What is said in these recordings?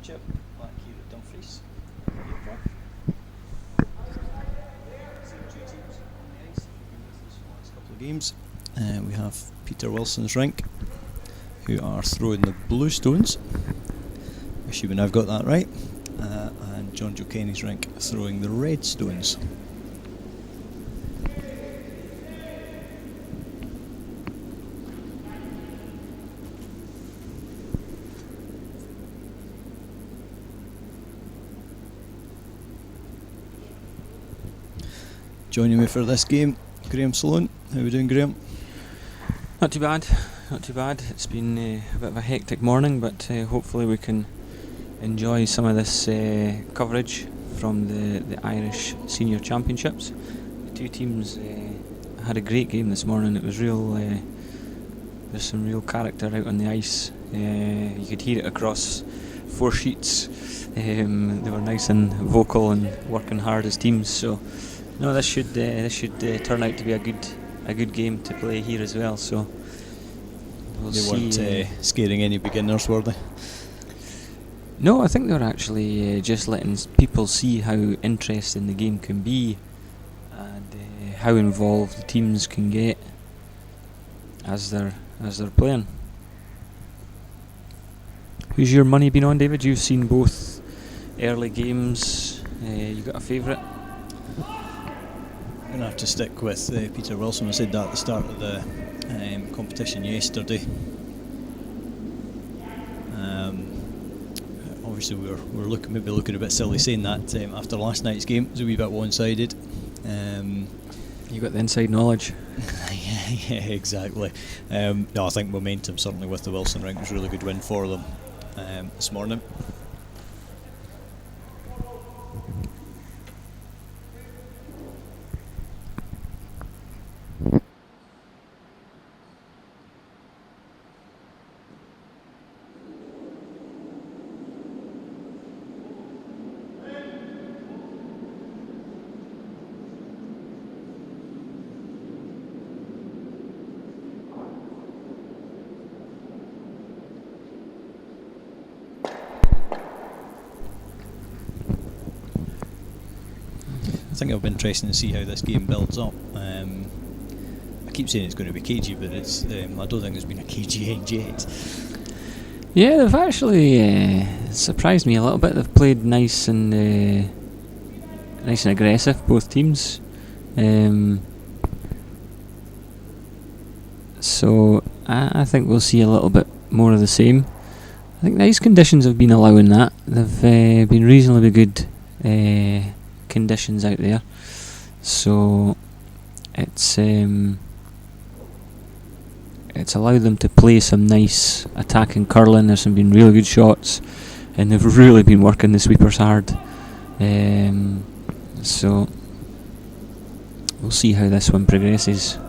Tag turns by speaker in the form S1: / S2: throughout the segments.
S1: Championship back here at Dumfries. Same two teams on the ice who've been with us for the last couple of games. We have Peter Wilson's rink, who are throwing the blue stones, assuming I've got that right, and John Joe Kenny's rink throwing the red stones. Joining me for this game, Graham Sloan. How are we doing, Graham?
S2: Not too bad. It's been a bit of a hectic morning, but hopefully we can enjoy some of this coverage from the Irish Senior Championships. The two teams had a great game this morning. It was real. There's some real character out on the ice. You could hear it across 4 sheets. They were nice and vocal and working hard as teams. So. No, this should turn out to be a good game to play here as well. So we'll
S1: they
S2: see.
S1: Weren't scaring any beginners, were they?
S2: No, I think they were actually just letting people see how interesting the game can be and how involved the teams can get as they're playing. Who's your money been on, David? You've seen both early games. You got a favourite?
S1: I'm going to have to stick with Peter Wilson. I said that at the start of the competition yesterday. Obviously we're maybe looking a bit silly saying that after last night's game. It was a wee bit one-sided.
S2: You got the inside knowledge.
S1: yeah, exactly. No, I think momentum certainly with the Wilson rink was a really good win for them this morning. I think it'll be interesting to see how this game builds up. I keep saying it's going to be cagey, but it's I don't think there's been a cagey end yet.
S2: Yeah, they've actually surprised me a little bit. They've played nice and aggressive, both teams. So I think we'll see a little bit more of the same. I think the ice conditions have been allowing that. They've been reasonably good conditions out there, so it's allowed them to play some nice attacking curling. There's been really good shots, and they've really been working the sweepers hard. So we'll see how this one progresses.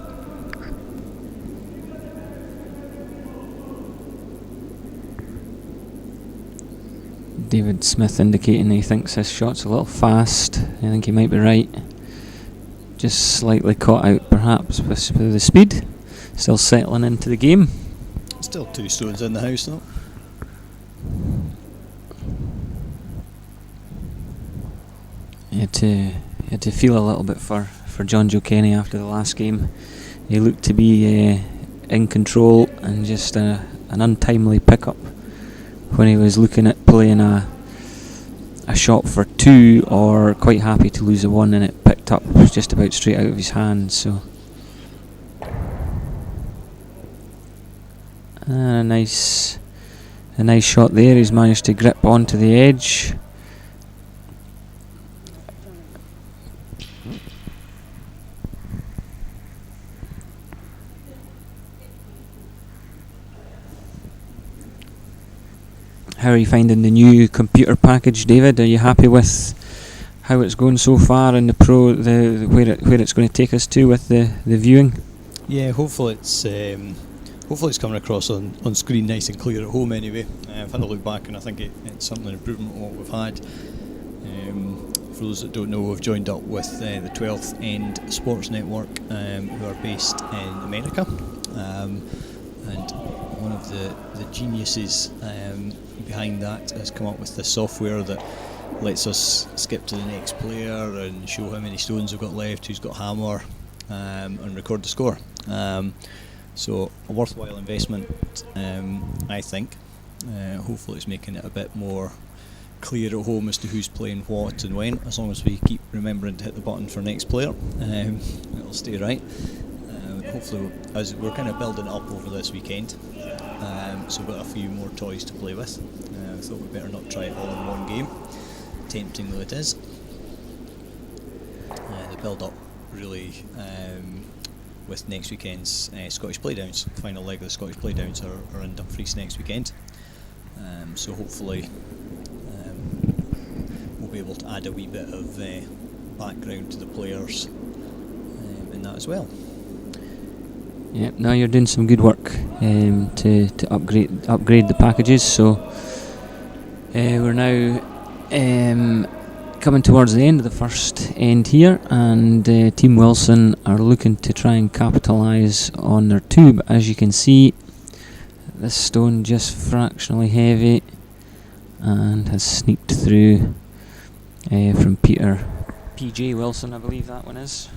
S2: David Smith indicating he thinks this shot's a little fast. I think he might be right. Just slightly caught out perhaps with the speed. Still settling into the game.
S1: Still 2 stones in the house though.
S2: You had to feel a little bit for John Joe Kenny after the last game. He looked to be in control, and just an untimely pickup when he was looking at playing a shot for 2, or quite happy to lose a 1, and it picked up just about straight out of his hand. So a nice shot there. He's managed to grip onto the edge. How are you finding the new computer package, David? Are you happy with how it's going so far, and where it's going to take us to with the viewing?
S1: Yeah, hopefully it's coming across on screen nice and clear at home anyway. I've had a look back, and I think it's certainly an improvement on what we've had. For those that don't know, we've joined up with the 12th End Sports Network, who are based in America, and one of the geniuses behind that has come up with the software that lets us skip to the next player and show how many stones we've got left, who's got hammer, and record the score. So a worthwhile investment, I think. Hopefully it's making it a bit more clear at home as to who's playing what and when. As long as we keep remembering to hit the button for next player, it'll stay right. Hopefully, as we're kind of building up over this weekend, so we've got a few more toys to play with. I thought we'd better not try it all in one game, tempting though it is. The build up really with next weekend's Scottish Playdowns. Final leg of the Scottish Playdowns are in Dumfries next weekend, so hopefully we'll be able to add a wee bit of background to the players in that as well.
S2: Yeah, now you're doing some good work to upgrade the packages. So we're now coming towards the end of the first end here, and Team Wilson are looking to try and capitalise on their two. But as you can see, this stone just fractionally heavy and has sneaked through from PJ Wilson, I believe that one is.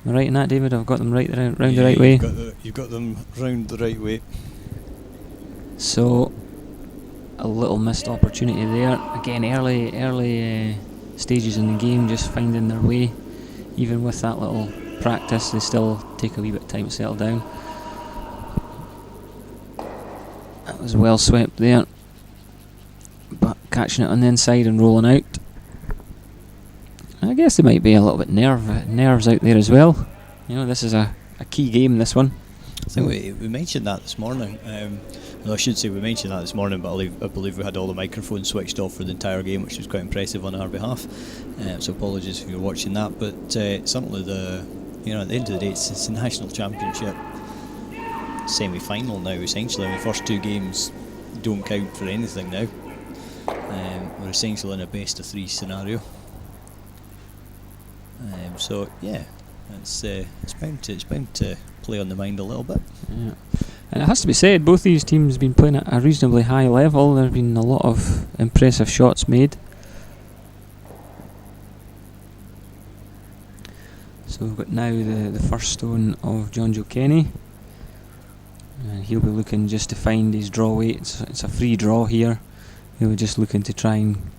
S2: Am I right in that, David? I've got them right round the right way.
S1: You've got them round the right way.
S2: So a little missed opportunity there. Again, early stages in the game, just finding their way. Even with that little practice, they still take a wee bit of time to settle down. That was well swept there, but catching it on the inside and rolling out. I guess there might be a little bit nerves out there as well. You know, this is a key game, this one.
S1: I think we mentioned that this morning. Well, I should say we mentioned that this morning, but I believe we had all the microphones switched off for the entire game, which was quite impressive on our behalf. So apologies if you're watching that. But certainly at the end of the day, it's the national championship semi-final now. Essentially, the first two games don't count for anything now. We're essentially in a best of three scenario. So yeah, it's bound to play on the mind a little bit.
S2: Yeah. And it has to be said, both these teams have been playing at a reasonably high level. There have been a lot of impressive shots made. So we've got now the first stone of John Joe Kenny, and he'll be looking just to find his draw weight. It's a free draw here. He'll be just looking to try and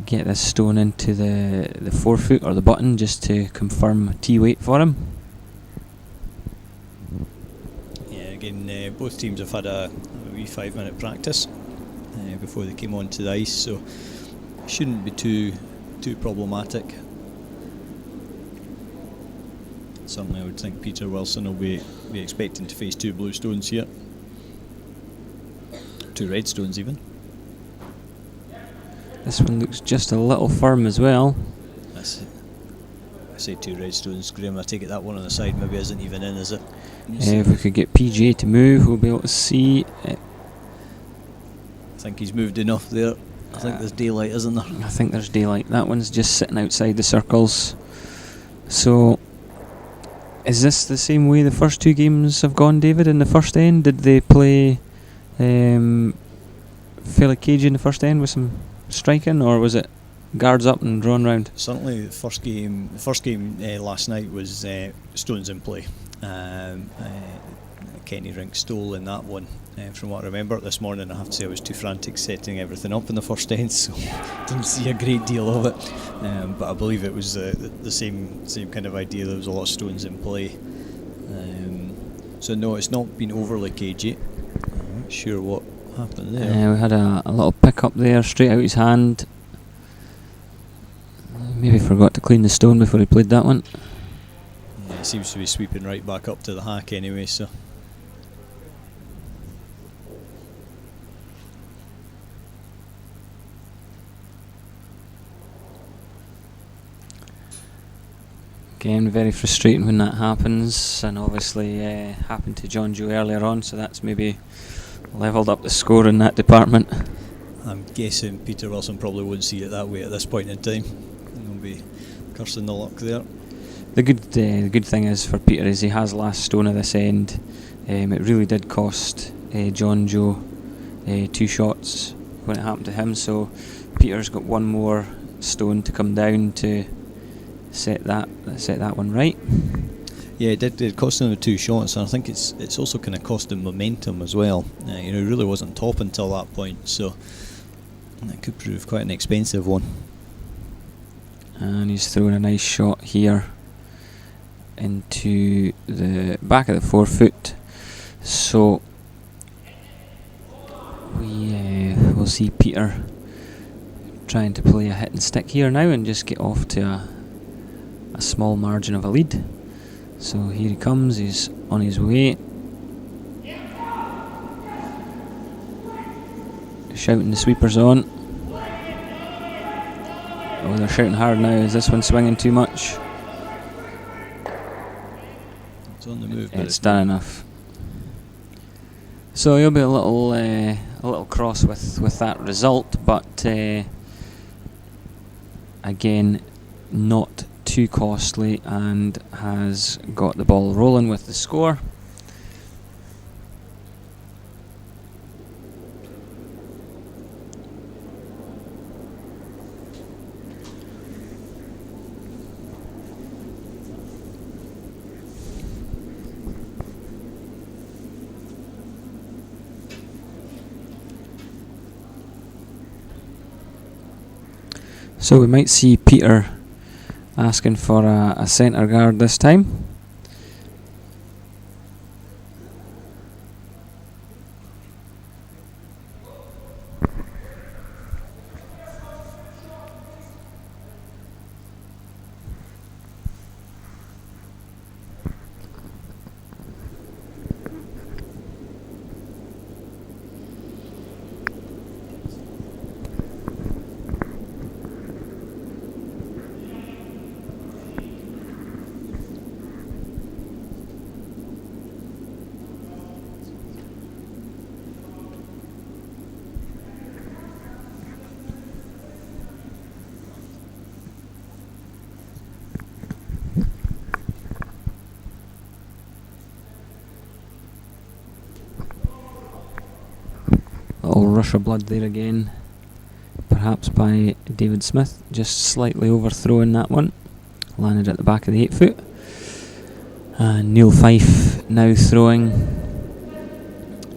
S2: get this stone into the forefoot or the button, just to confirm T weight for him.
S1: Yeah, again, both teams have had a wee 5-minute practice before they came onto the ice, so shouldn't be too problematic. Certainly I would think Peter Wilson will be expecting to face two blue stones here. Two red stones even.
S2: This one looks just a little firm as well.
S1: I say two red stones, Graham. I take it that one on the side maybe isn't even in, is it?
S2: If we could get PJ to move, we'll be able to see it.
S1: I think he's moved enough there. I think there's daylight, isn't there?
S2: I think there's daylight. That one's just sitting outside the circles. So, is this the same way the first two games have gone, David? In the first end, did they play fairly cagey in the first end with some striking, or was it guards up and drawn round?
S1: Certainly the first game last night was stones in play. Kenny Rink stole in that one, from what I remember. This morning I have to say I was too frantic setting everything up in the first end, so didn't see a great deal of it, but I believe it was the same kind of idea. There was a lot of stones in play, so no, it's not been overly cagey. I'm not sure what happened there.
S2: We had a little pick up there straight out his hand. Maybe forgot to clean the stone before he played that one.
S1: Yeah, it seems to be sweeping right back up to the hack anyway, so.
S2: Again, very frustrating when that happens, and obviously happened to John Joe earlier on, so that's maybe levelled up the score in that department.
S1: I'm guessing Peter Wilson probably won't see it that way at this point in time. He'll be cursing the luck there.
S2: The good thing is for Peter is he has last stone of this end, It really did cost John Joe 2 shots when it happened to him, so Peter's got one more stone to come down to set that one right.
S1: Yeah, it cost him the 2 shots, and I think it's also kind of cost him momentum as well. He really wasn't top until that point, so that could prove quite an expensive one.
S2: And he's throwing a nice shot here into the back of the forefoot, so we'll see Peter trying to play a hit and stick here now and just get off to a small margin of a lead. So here he comes, he's on his way, shouting the sweepers on. Oh, they're shouting hard now. Is this one swinging too much?
S1: It's on the move, but
S2: It's done enough. So he'll be a little cross with that result, but again, not too costly, and has got the ball rolling with the score. So we might see Peter asking for a centre guard this time. Little rush of blood there again, perhaps by David Smith, just slightly overthrowing that one, landed at the back of the 8 foot. And Neil Fife now throwing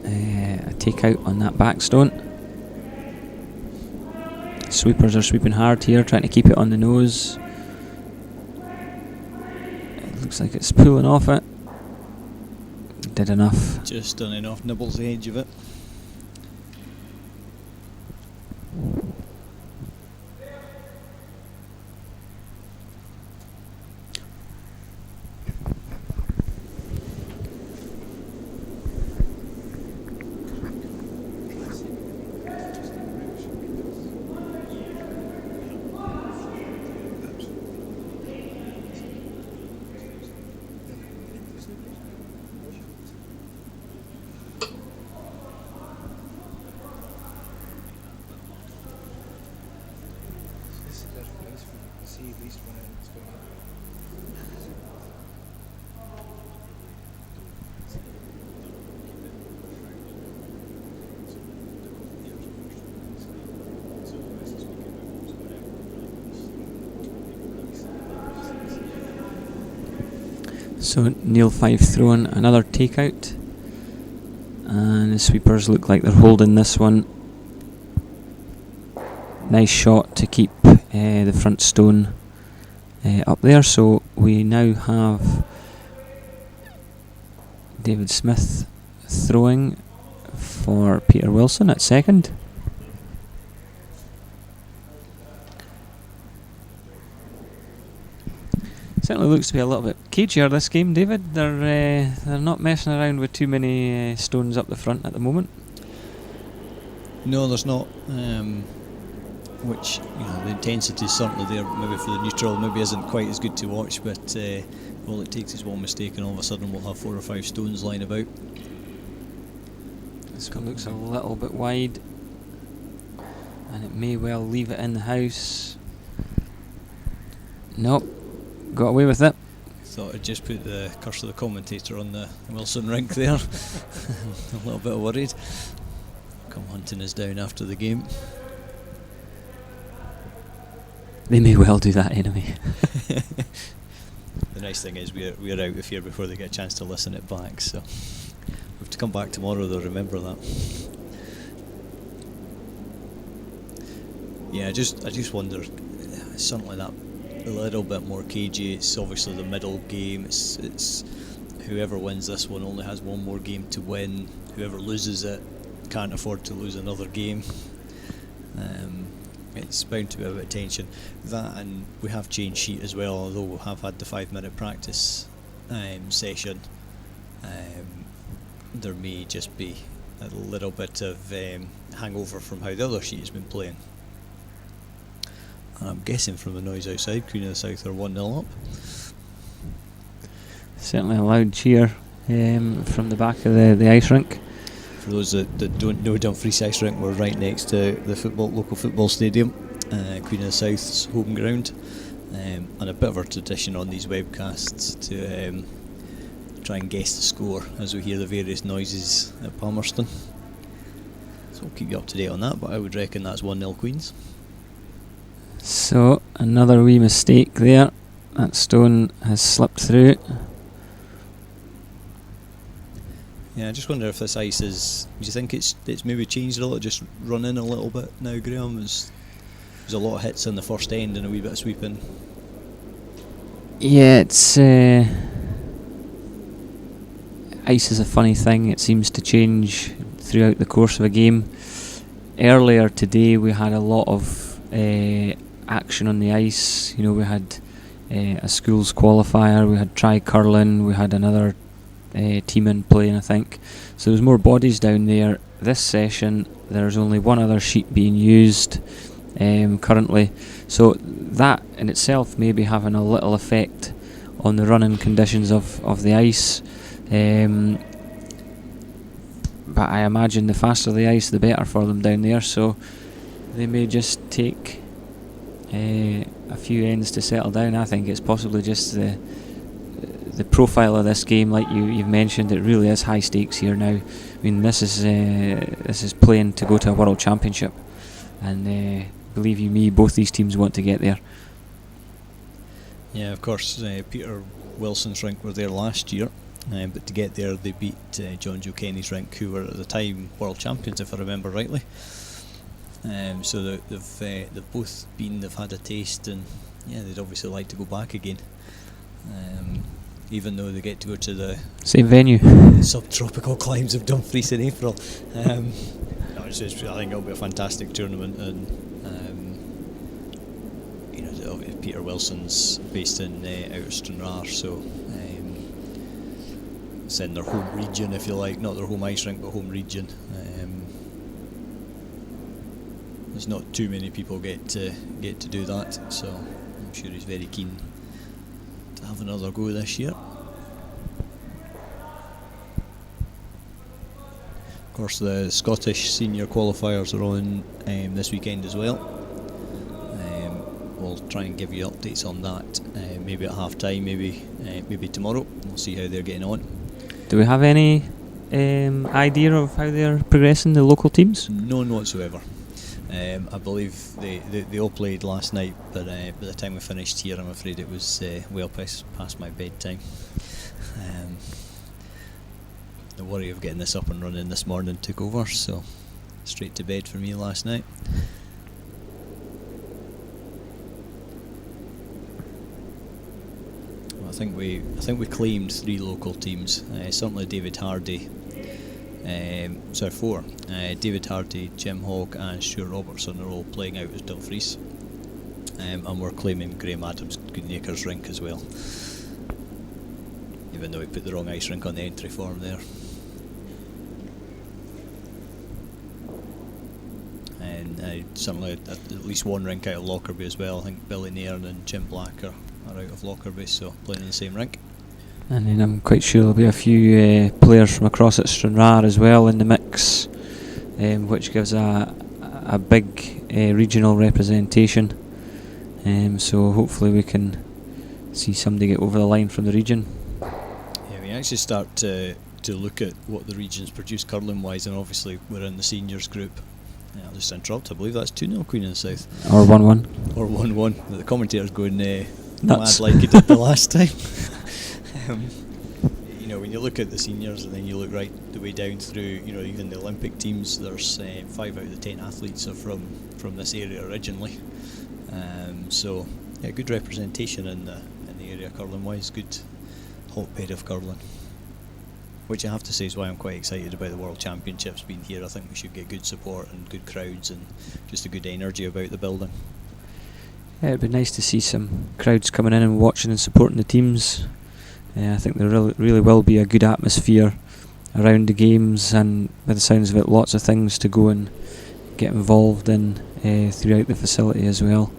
S2: a takeout on that back stone. Sweepers are sweeping hard here, trying to keep it on the nose. It looks like it's pulling off it. Did enough.
S1: just done enough, nibbles the edge of it.
S2: So Neil Fife throwing another takeout, and the sweepers look like they're holding this one. Nice shot to keep the front stone up there. So we now have David Smith throwing for Peter Wilson at second. Certainly looks to be a little bit cagier this game, David. They're not messing around with too many stones up the front at the moment.
S1: No, there's not. Which, the intensity is certainly there. Maybe for the neutral, maybe isn't quite as good to watch. But all it takes is one mistake, and all of a sudden we'll have 4 or 5 stones lying about.
S2: This one looks a little bit wide, and it may well leave it in the house. Nope. Got away with it.
S1: Thought I'd just put the curse of the commentator on the Wilson rink there. A little bit worried. Come hunting us down after the game.
S2: They may well do that anyway.
S1: The nice thing is we're out of here before they get a chance to listen it back, so we have to come back tomorrow, they'll remember that. Yeah, I just wonder, something like that, a little bit more cagey. It's obviously the middle game. It's whoever wins this one only has one more game to win. Whoever loses it can't afford to lose another game. It's bound to be a bit of tension. That, and we have changed sheet as well, although we have had the 5-minute practice session. There may just be a little bit of hangover from how the other sheet has been playing. I'm guessing from the noise outside, Queen of the South are 1-0 up.
S2: Certainly a loud cheer from the back of the ice rink.
S1: For those that don't know, Dumfries Ice Rink, we're right next to the local football stadium, Queen of the South's home ground, and a bit of our tradition on these webcasts to try and guess the score as we hear the various noises at Palmerston. So we'll keep you up to date on that, but I would reckon that's 1-0 Queens.
S2: So another wee mistake there. That stone has slipped through.
S1: Yeah, I just wonder if this ice is. Do you think it's maybe changed a little, just run in a little bit now, Graham? There's a lot of hits in the first end and a wee bit of sweeping.
S2: Yeah, it's ice is a funny thing. It seems to change throughout the course of a game. Earlier today, we had a lot of action on the ice. You know, we had a schools qualifier, we had tri-curling, we had another team in playing, I think. So there's more bodies down there. This session, there's only one other sheet being used currently. So that in itself may be having a little effect on the running conditions of the ice. But I imagine the faster the ice, the better for them down there. So they may just take a few ends to settle down. I think it's possibly just the profile of this game, like you've mentioned. It really is high stakes here now. I mean, this is playing to go to a world championship, and believe you me, both these teams want to get there.
S1: Yeah, of course. Peter Wilson's rink were there last year, but to get there, they beat John Joe Kenny's rink, who were at the time world champions, if I remember rightly. So they've both been, they've had a taste, and yeah, they'd obviously like to go back again. Even though they get to go to the
S2: same venue,
S1: subtropical climes of Dumfries in April. I think it'll be a fantastic tournament, and Peter Wilson's based in out of Stranraer, so it's in their home region, if you like, not their home ice rink, but home region. There's not too many people get to do that, so I'm sure he's very keen to have another go this year. Of course, the Scottish senior qualifiers are on this weekend as well. We'll try and give you updates on that, maybe at half time, maybe tomorrow. We'll see how they're getting on.
S2: Do we have any idea of how they're progressing, the local teams?
S1: None whatsoever. I believe they all played last night, but by the time we finished here, I'm afraid it was well past my bedtime. The worry of getting this up and running this morning took over, so straight to bed for me last night. Well, I think we claimed 3 local teams. Certainly David Hardy. Four. David Hardy, Jim Hogg and Stuart Robertson are all playing out as Dumfries, and we're claiming Graham Adams' Goodnacres rink as well, even though we put the wrong ice rink on the entry form there. And certainly at least one rink out of Lockerbie as well. I think Billy Nairn and Jim Black are out of Lockerbie, so playing in the same rink.
S2: And then I'm quite sure there'll be a few players from across at Stranraer as well in the mix, which gives a big regional representation. So hopefully we can see somebody get over the line from the region.
S1: Yeah, we actually start to look at what the regions produce curling wise, and obviously we're in the seniors group. Yeah, I'll just interrupt. I believe that's 2-0 Queen of the South.
S2: Or 1-1.
S1: Or 1-1. The commentator's going
S2: Nuts.
S1: mad like he did the last time. You know, when you look at the seniors and then you look right the way down through, you know, even the Olympic teams, there's 5 out of the 10 athletes are from this area originally. So yeah, good representation in the area curling wise. Good hotbed of curling, which I have to say is why I'm quite excited about the World Championships being here. I think we should get good support and good crowds and just a good energy about the building.
S2: Yeah, it'd be nice to see some crowds coming in and watching and supporting the teams. I think there really will be a good atmosphere around the games, and by the sounds of it, lots of things to go and get involved in throughout the facility as well.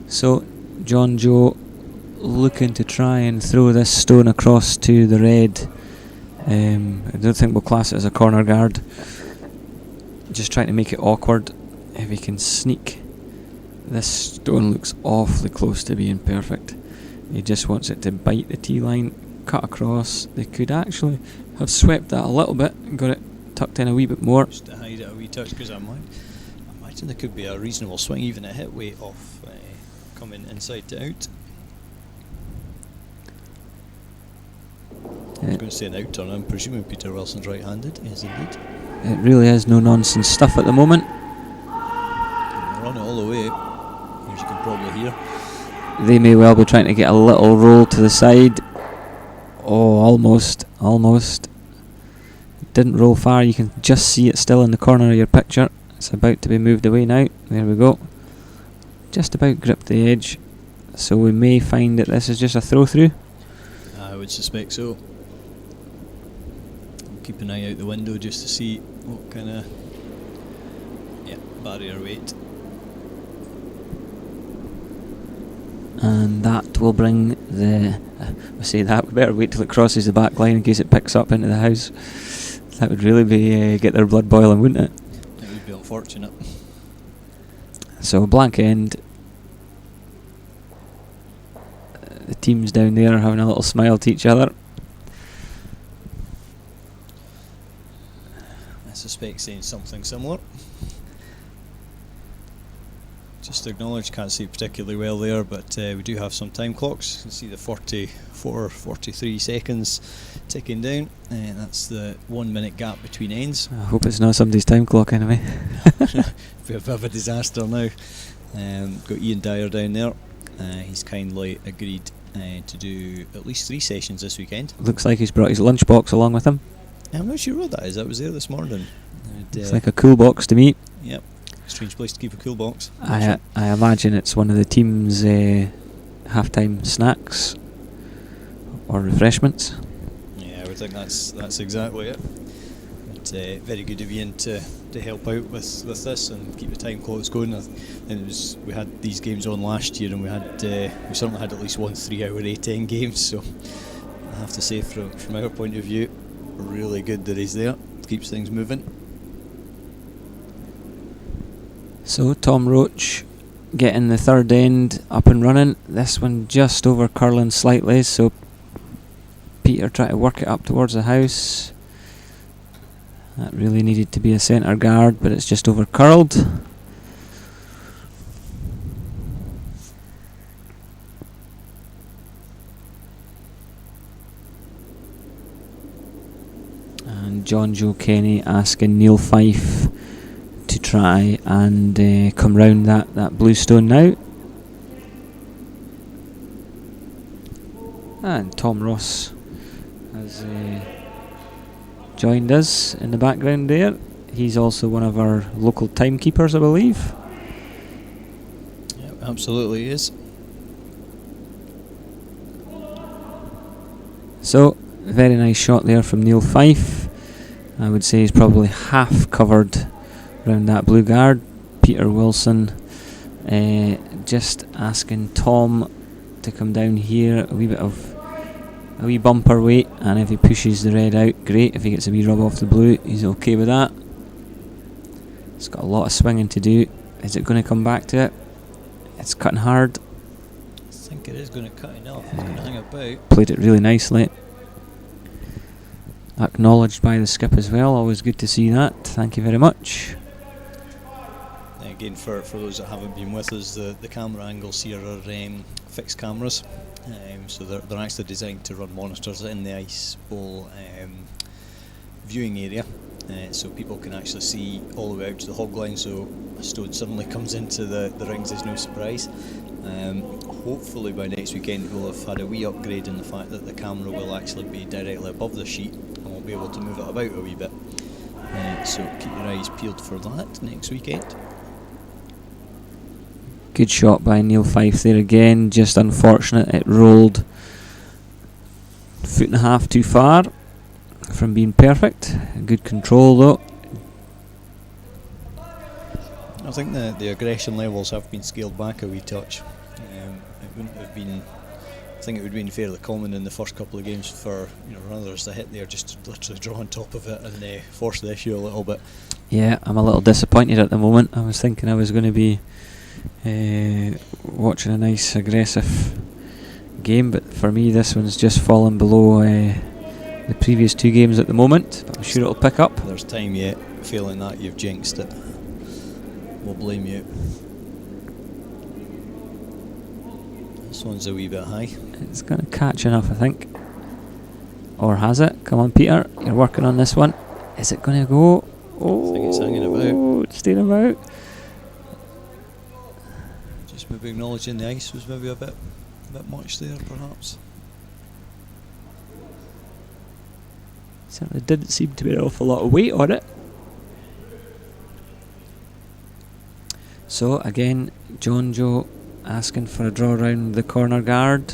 S2: So John Joe looking to try and throw this stone across to the red. I don't think we'll class it as a corner guard. Just trying to make it awkward. If he can sneak. This stone looks awfully close to being perfect. He just wants it to bite the tee line, cut across. They could actually have swept that a little bit and got it tucked in a wee bit more.
S1: Just to hide it a wee touch, because I imagine there could be a reasonable swing, even a hit weight off coming inside to out. I was going to say an out turn. I'm presuming Peter Wilson's right-handed. Yes, indeed.
S2: It really is no nonsense stuff at the moment.
S1: Run it all the way, as you can probably hear.
S2: They may well be trying to get a little roll to the side. Oh, almost. Didn't roll far. You can just see it still in the corner of your picture. It's about to be moved away now. There we go. Just about gripped the edge. So we may find that this is just a throw through.
S1: I would suspect so. I'll keep an eye out the window just to see what kind of barrier weight.
S2: And that will bring the... I say that, we better wait till it crosses the back line in case it picks up into the house. That would really be get their blood boiling, wouldn't it?
S1: It would be unfortunate.
S2: So blank end. The teams down there are having a little smile to each other.
S1: I suspect saying something similar. Just to acknowledge, can't see it particularly well there, but we do have some time clocks. You can see the 43 seconds ticking down, and that's the 1 minute gap between ends.
S2: I hope it's not somebody's time clock anyway.
S1: Be a bit of a disaster now. Got Ian Dyer down there. He's kindly agreed to do at least 3 sessions this weekend.
S2: Looks like he's brought his lunchbox along with him.
S1: I'm not sure what that is. I was there this morning.
S2: It's like a cool box to me.
S1: Yep. Strange place to keep a cool box.
S2: I imagine it's one of the team's half-time snacks or refreshments.
S1: Yeah, I would think that's exactly it. But very good of Ian to help out with this and keep the time clocks going. And we had these games on last year, and we certainly had at least one 3-hour A10 game. So I have to say, from our point of view, really good that he's there. Keeps things moving.
S2: So Tom Roach getting the third end up and running. This one just over curling slightly, so Peter trying to work it up towards the house. That really needed to be a centre guard, but it's just over curled. And John Joe Kenny asking Neil Fife to try and come round that blue stone now. And Tom Ross has joined us in the background there. He's also one of our local timekeepers, I believe.
S1: Yeah, absolutely is.
S2: So, very nice shot there from Neil Fife. I would say he's probably half covered around that blue guard. Peter Wilson just asking Tom to come down here, a wee bumper weight, and if he pushes the red out, great. If he gets a wee rub off the blue, he's okay with that. It's got a lot of swinging to do. Is it going to come back to it? It's cutting hard.
S1: I think it is going to cut enough. It's going to hang about.
S2: Played it really nicely. Acknowledged by the skip as well. Always good to see that. Thank you very much.
S1: Again, for those that haven't been with us, the camera angles here are fixed cameras. So they're actually designed to run monitors in the ice bowl viewing area. So people can actually see all the way out to the hog line, so a stone suddenly comes into the rings is no surprise. Hopefully by next weekend we'll have had a wee upgrade in the fact that the camera will actually be directly above the sheet and we'll be able to move it about a wee bit. So keep your eyes peeled for that next weekend.
S2: Good shot by Neil Fife there again, just unfortunate it rolled a foot and a half too far from being perfect. Good control though.
S1: I think the aggression levels have been scaled back a wee touch. It wouldn't have been, I think it would have been fairly common in the first couple of games for runners to hit there just to literally draw on top of it and force the issue a little bit.
S2: Yeah, I'm a little disappointed at the moment. I was thinking I was going to be watching a nice aggressive game, but for me this one's just fallen below the previous two games at the moment, but I'm sure it'll pick up.
S1: There's time yet. Failing that, you've jinxed it. We'll blame you. This one's a wee bit high.
S2: It's going to catch enough, I think. Or has it? Come on, Peter, you're working on this one. Is it going to go? Oh,
S1: I think it's hanging about.
S2: It's staying about.
S1: Just maybe acknowledging the ice was maybe a bit much there, perhaps.
S2: Certainly didn't seem to be an awful lot of weight on it. So again, John Joe asking for a draw round the corner guard.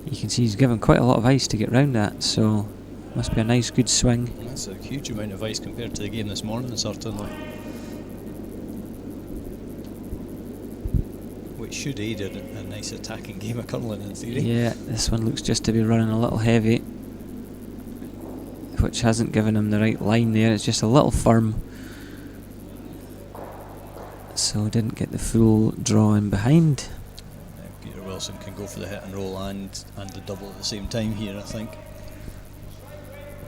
S2: You can see he's given quite a lot of ice to get round that, so must be a nice good swing.
S1: That's a huge amount of ice compared to the game this morning, certainly. Which should aid a nice attacking game of curling in theory.
S2: Yeah, this one looks just to be running a little heavy, which hasn't given him the right line there. It's just a little firm, so didn't get the full draw in behind.
S1: Peter Wilson can go for the hit and roll and the double at the same time here, I think.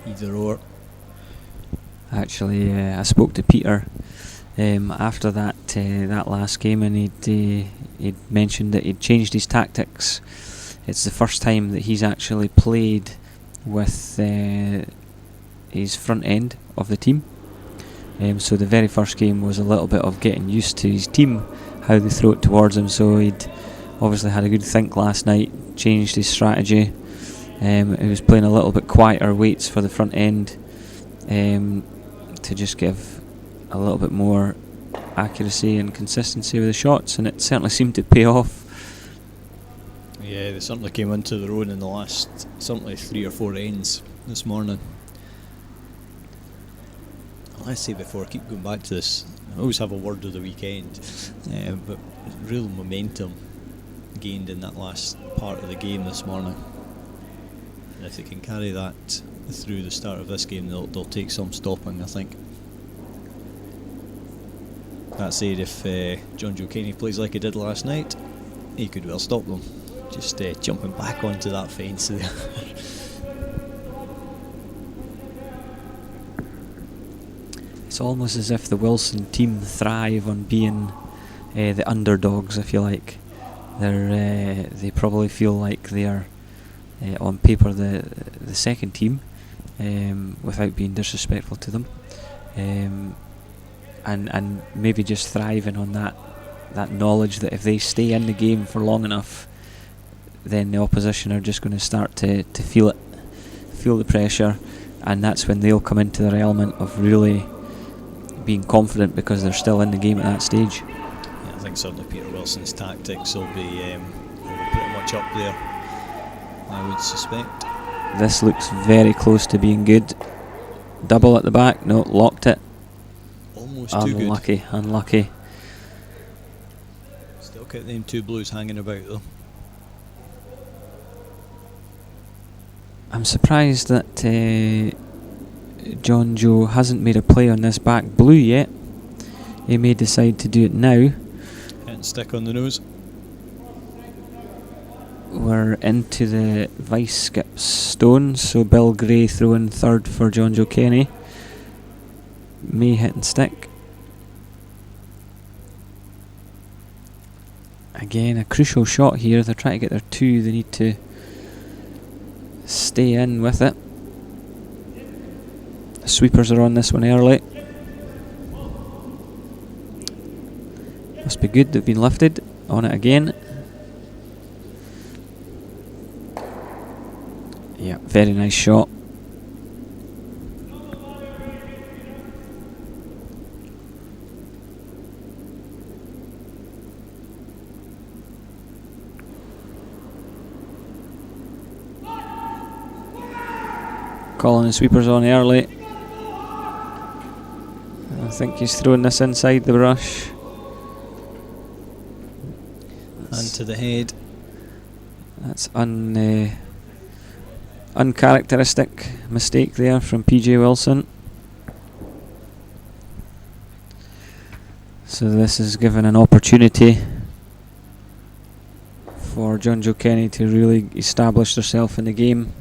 S1: Either or.
S2: Actually, I spoke to Peter after that last game, and he'd mentioned that he'd changed his tactics. It's the first time that he's actually played with his front end of the team. So the very first game was a little bit of getting used to his team, how they throw it towards him. So he'd obviously had a good think last night, changed his strategy. He was playing a little bit quieter weights for the front end to just give a little bit more accuracy and consistency with the shots, and it certainly seemed to pay off.
S1: Yeah, they certainly came into their own in the last certainly 3 or 4 ends this morning. Let's say before I keep going back to this, I always have a word of the weekend, but real momentum gained in that last part of the game this morning. And if they can carry that through the start of this game, they'll take some stopping, I think. That said, if John Joe Kenny plays like he did last night, he could well stop them. Just jumping back onto that fence there.
S2: It's almost as if the Wilson team thrive on being the underdogs, if you like. They probably feel like they are on paper the second team, without being disrespectful to them, and maybe just thriving on that knowledge that if they stay in the game for long enough, then the opposition are just going to start to feel the pressure, and that's when they'll come into their element of really being confident because they're still in the game at that stage.
S1: Yeah, I think certainly Peter Wilson's tactics will be pretty much up there, I would suspect.
S2: This looks very close to being good. Double at the back, no, locked it.
S1: Almost too good.
S2: Unlucky.
S1: Still got them 2 blues hanging about though.
S2: I'm surprised that John Joe hasn't made a play on this back blue yet. He may decide to do it now.
S1: And stick on the nose.
S2: we're into the vice skip stone, so Bill Gray throwing third for John Joe Kenny. May hitting stick. Again, a crucial shot here. They're trying to get their 2. They need to stay in with it. The sweepers are on this one early. Must be good, they've been lifted. On it again. Yeah, very nice shot. Calling the sweepers on early. I think he's throwing this inside the brush.
S1: Hand to the head.
S2: That's uncharacteristic mistake there from PJ Wilson. So this is given an opportunity for John Joe Kenny to really establish themselves in the game.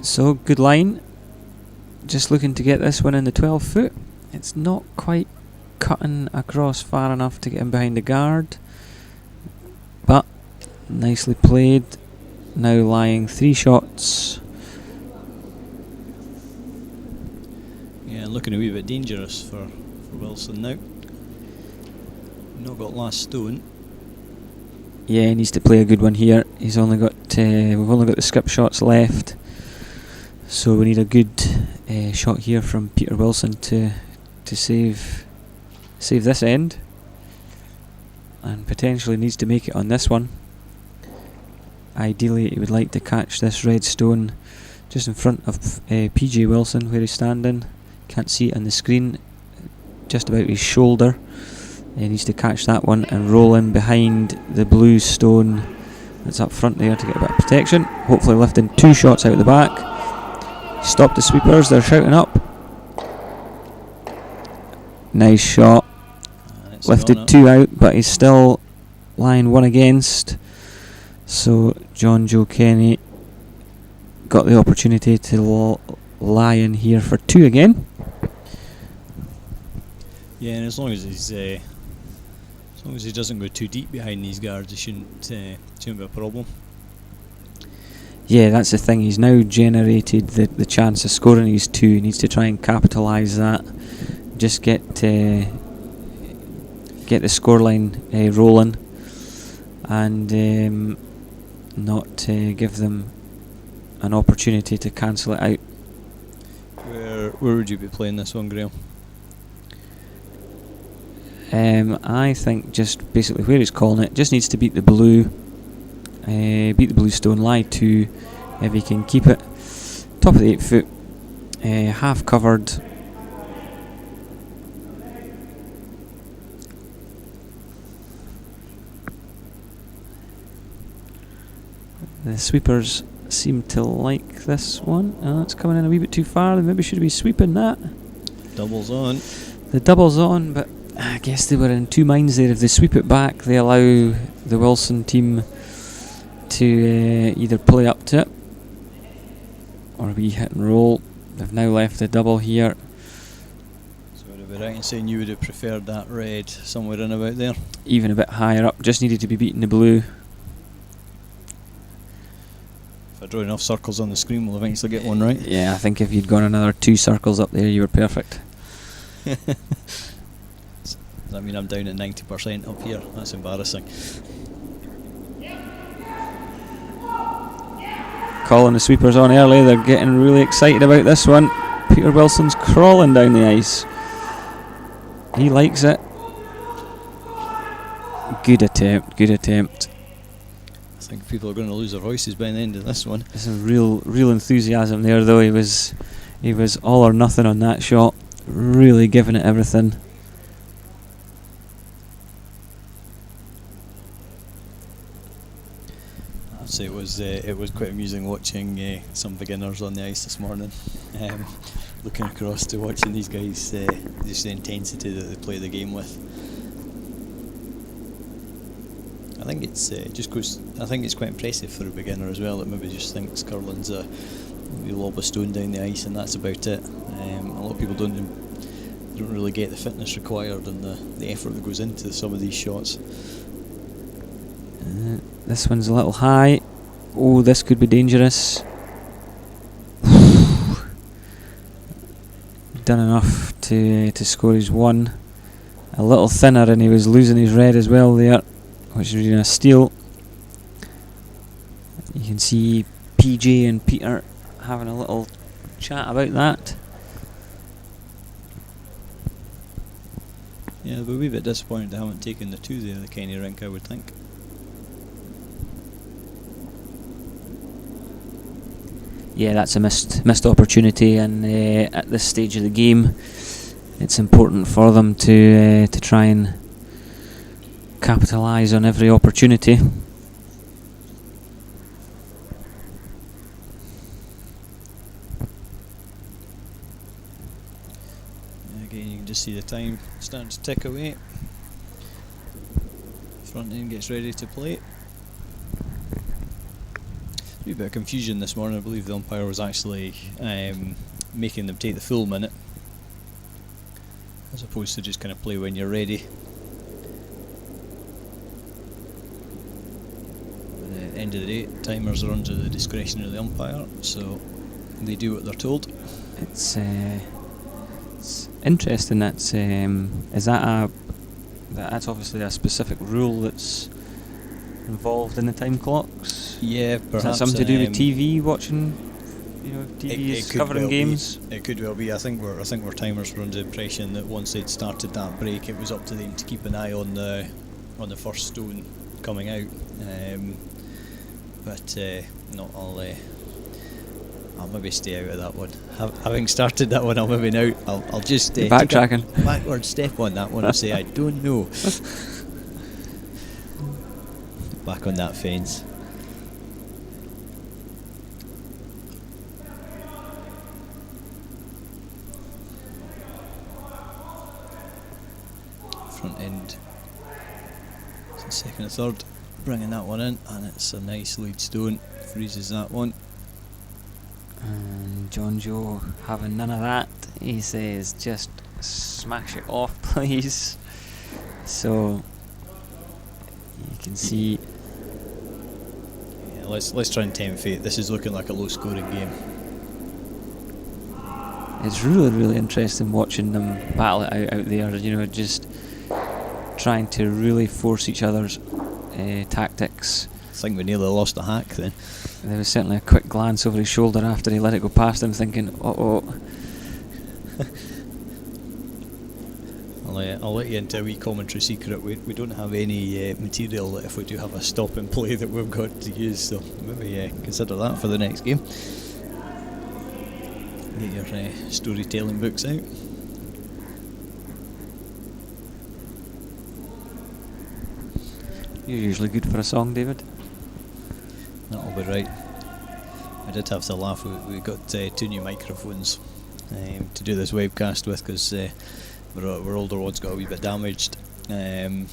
S2: So good line, just looking to get this one in the 12 foot. It's not quite cutting across far enough to get him behind the guard, but nicely played. Now lying 3 shots.
S1: Yeah, looking a wee bit dangerous for Wilson now. Not got last stone.
S2: Yeah, he needs to play a good one here. He's only got we've only got the skip shots left. So we need a good shot here from Peter Wilson to save this end, and potentially needs to make it on this one. Ideally, he would like to catch this red stone just in front of PJ Wilson where he's standing. Can't see it on the screen, just about his shoulder. He needs to catch that one and roll in behind the blue stone that's up front there to get a bit of protection. Hopefully lifting 2 shots out the back. Stop the sweepers, they're shouting up. Nice shot. Lifted 2 out, but he's still lying 1 against. So John Joe Kenny got the opportunity to lie in here for 2 again.
S1: Yeah, and as long as he doesn't go too deep behind these guards, it shouldn't be a problem.
S2: Yeah, that's the thing. He's now generated the chance of scoring his 2. He needs to try and capitalise that. Just get the scoreline rolling, and not give them an opportunity to cancel it out.
S1: Where would you be playing this one, Graham?
S2: I think just basically where he's calling it. Just needs to beat the blue. Beat the blue stone, lie 2 if he can keep it. Top of the 8 foot, half covered. The sweepers seem to like this one. It's coming in a wee bit too far. They maybe should be sweeping that.
S1: Doubles on.
S2: The double's on, but I guess they were in 2 minds there. If they sweep it back, they allow the Wilson team to either play up to it or we hit and roll. They've now left the double here.
S1: So would I be right in saying you would have preferred that red somewhere in about there?
S2: Even a bit higher up, just needed to be beating the blue.
S1: If I draw enough circles on the screen, we'll eventually get one right.
S2: Yeah, I think if you'd gone another 2 circles up there, you were perfect.
S1: Does that mean I'm down at 90% up here? That's embarrassing.
S2: Calling the sweepers on early. They're getting really excited about this one. Peter Wilson's crawling down the ice. He likes it. Good attempt, good attempt.
S1: I think people are going to lose their voices by the end of this one.
S2: There's some real enthusiasm there, though. He was all or nothing on that shot. Really giving it everything.
S1: I'd say it was quite amusing watching some beginners on the ice this morning. Looking across to watching these guys, just the intensity that they play the game with. I think it's I think it's quite impressive for a beginner as well. That maybe just thinks curling's you lob a stone down the ice and that's about it. A lot of people don't really get the fitness required and the effort that goes into some of these shots.
S2: This one's a little high. Oh, this could be dangerous. Done enough to score his one. A little thinner, and he was losing his red as well there, which is a steal. You can see PJ and Peter having a little chat about that.
S1: Yeah, they'll be a wee bit disappointed they haven't taken the 2 there, the Kenny rink, I would think.
S2: Yeah, that's a missed opportunity, and at this stage of the game, it's important for them to try and capitalise on every opportunity.
S1: Again, you can just see the time starting to tick away. Front end gets ready to play. A wee bit of confusion this morning. I believe the umpire was actually making them take the full minute, as opposed to just kind of play when you're ready. At the end of the day, timers are under the discretion of the umpire, so they do what they're told.
S2: It's interesting. That's that's obviously a specific rule that's involved in the time clocks.
S1: Yeah, perhaps.
S2: Is that something to do with TV watching? You know, TV is covering games.
S1: It could well be. I think we're timers were under the impression that once they'd started that break, it was up to them to keep an eye on the first stone coming out. No, I'll maybe stay out of that one. Having started that one, I'll maybe now. I'll just
S2: backtracking.
S1: Take a backward step on that one and say I don't know. Back on that fence. Front end. So second and third, bringing that one in, and it's a nice lead stone. Freezes that one.
S2: And John Joe having none of that. He says, just smash it off, please. So you can see.
S1: Yeah, let's try and tempt fate. This is looking like a low-scoring game.
S2: It's really interesting watching them battle it out there. You know, just trying to really force each other's tactics.
S1: I think we nearly lost a hack then.
S2: There was certainly a quick glance over his shoulder after he let it go past him, thinking, uh-oh.
S1: I'll let you into a wee commentary secret. We don't have any material that if we do have a stop and play that we've got to use, so maybe consider that for the next game. Get your storytelling books out.
S2: You're usually good for a song, David.
S1: That'll be right. I did have to laugh. We got 2 new microphones to do this webcast with, because our older ones got a wee bit damaged. And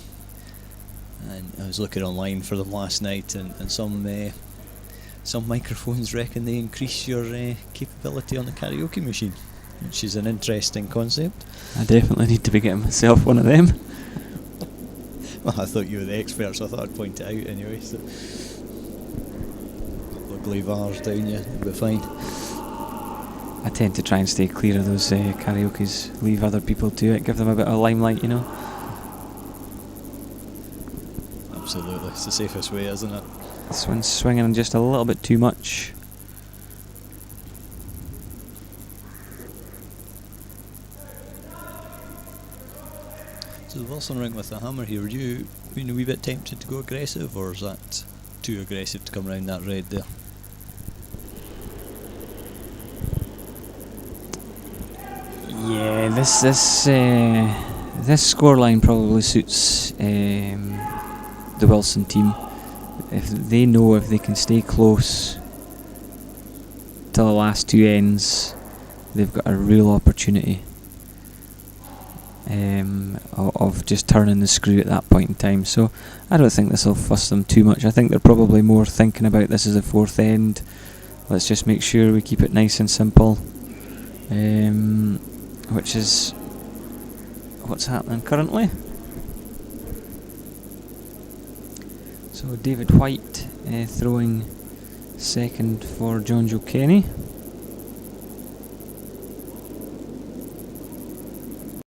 S1: I was looking online for them last night, and some microphones reckon they increase your capability on the karaoke machine, which is an interesting concept.
S2: I definitely need to be getting myself one of them.
S1: Well, I thought you were the expert, so I thought I'd point it out anyway. So, ugly vars down you, it'll be fine.
S2: I tend to try and stay clear of those karaokes, leave other people to it, give them a bit of limelight, you know.
S1: Absolutely, it's the safest way, isn't it?
S2: This one's swinging just a little bit too much.
S1: So the Wilson rink with the hammer here, would you been a wee bit tempted to go aggressive, or is that too aggressive to come around that red there?
S2: Yeah, this scoreline probably suits the Wilson team. if they know if they can stay close till the last two ends, they've got a real opportunity of just turning the screw at that point in time. So I don't think this will fuss them too much. I think they're probably more thinking about this as a fourth end. Let's just make sure we keep it nice and simple, which is what's happening currently. So David White throwing second for John Joe Kenny.